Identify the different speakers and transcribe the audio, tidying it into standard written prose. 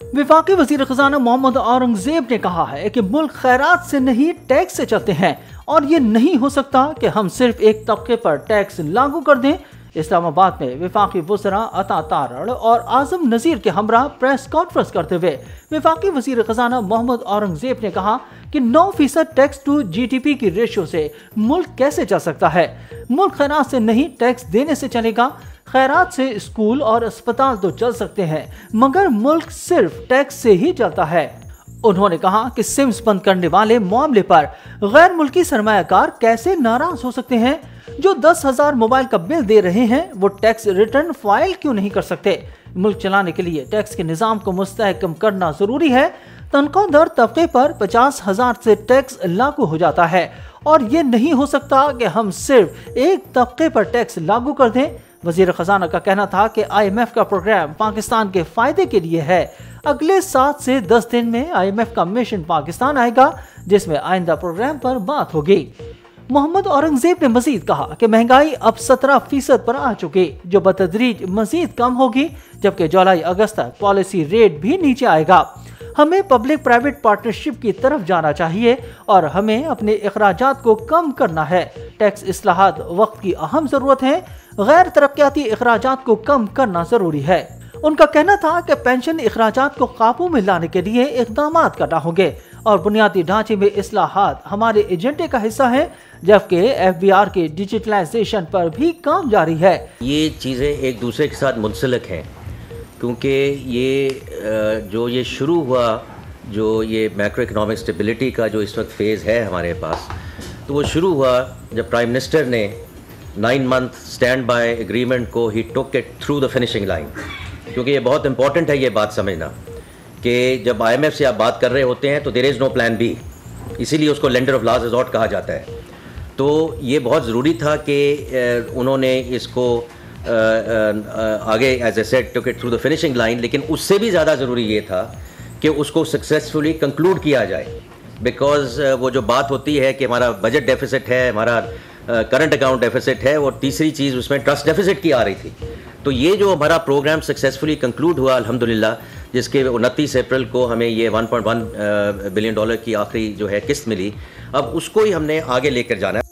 Speaker 1: वफाकी वजीर खजाना मोहम्मद औरंगजेब ने कहा है कि मुल्क खैरात से नहीं टैक्स से चलते हैं और ये नहीं हो सकता कि हम सिर्फ एक तबके पर टैक्स लागू कर दें। इस्लामाबाद में वफाकी वज़रा अता तारड़ और आजम नज़ीर के हमरा प्रेस कॉन्फ्रेंस करते हुए वफाकी वजीर खजाना मोहम्मद औरंगजेब ने कहा कि 9% टैक्स टू GDP की रेशियो से मुल्क कैसे चल सकता है। मुल्क खैरात से नहीं टैक्स देने से चलेगा। खैरात से स्कूल और अस्पताल तो चल सकते हैं मगर मुल्क सिर्फ टैक्स से ही चलता है। उन्होंने कहा कि सिम्स बंद करने वाले मामले पर गैर मुल्की सरमायाकार कैसे नाराज हो सकते हैं। जो 10,000 मोबाइल का बिल दे रहे हैं वो टैक्स रिटर्न फाइल क्यों नहीं कर सकते। मुल्क चलाने के लिए टैक्स के निज़ाम को मुस्तहकम करना जरूरी है। तनख्वाह दर तबके पर 50,000 से टैक्स लागू हो जाता है और ये नहीं हो सकता कि हम सिर्फ एक तबके पर टैक्स लागू कर दें। वजीर खजाना का कहना था कि IMF का प्रोग्राम पाकिस्तान के फायदे के लिए है। अगले 7 से 10 दिन में IMF का मिशन पाकिस्तान आएगा जिसमें आइंदा प्रोग्राम पर बात होगी। मोहम्मद औरंगजेब ने मजीद कहा कि महंगाई अब 17% पर आ चुकी जो बतदरीज मजीद कम होगी जबकि जुलाई अगस्त तक पॉलिसी रेट भी नीचे आएगा। हमें पब्लिक प्राइवेट पार्टनरशिप की तरफ जाना चाहिए और हमें अपने अखराजात को कम करना है। टैक्स इस्लाहात वक्त की अहम जरूरत है। गैर तरक्याती अखराजात को कम करना जरूरी है। उनका कहना था कि पेंशन अखराजात को काबू में लाने के लिए इक़दामात करना होंगे और बुनियादी ढांचे में इस्लाहात हमारे एजेंडे का हिस्सा है जबकि FBR के डिजिटलाइजेशन पर भी काम जारी है।
Speaker 2: ये चीज़ें एक दूसरे के साथ मुंसलिक हैं क्योंकि ये शुरू हुआ जो ये मैक्रो इकनॉमिक स्टेबिलिटी का जो इस वक्त फेज़ है हमारे पास, तो वो शुरू हुआ जब प्राइम मिनिस्टर ने 9 मंथ स्टैंड बाय एग्रीमेंट को ही took it through the finishing line. क्योंकि ये बहुत इंपॉर्टेंट है ये बात समझना कि जब IMF से आप बात कर रहे होते हैं तो there is no plan B, इसीलिए उसको लेंडर ऑफ लास्ट रिजॉर्ट कहा जाता है। तो ये बहुत ज़रूरी था कि उन्होंने इसको आगे as a said took it through the finishing line, लेकिन उससे भी ज़्यादा ज़रूरी ये था कि उसको सक्सेसफुली कंक्लूड किया जाए। बिकॉज वो जो बात होती है कि हमारा बजट डेफिसिट है, हमारा करंट अकाउंट डेफिसिट है और तीसरी चीज़ उसमें ट्रस्ट डेफिसिट की आ रही थी। तो ये जो हमारा प्रोग्राम सक्सेसफुली कंक्लूड हुआ अल्हम्दुलिल्लाह, जिसके 29 अप्रैल को हमें ये $1.1 बिलियन की आखिरी जो है किस्त मिली, अब उसको ही हमने आगे लेकर जाना है।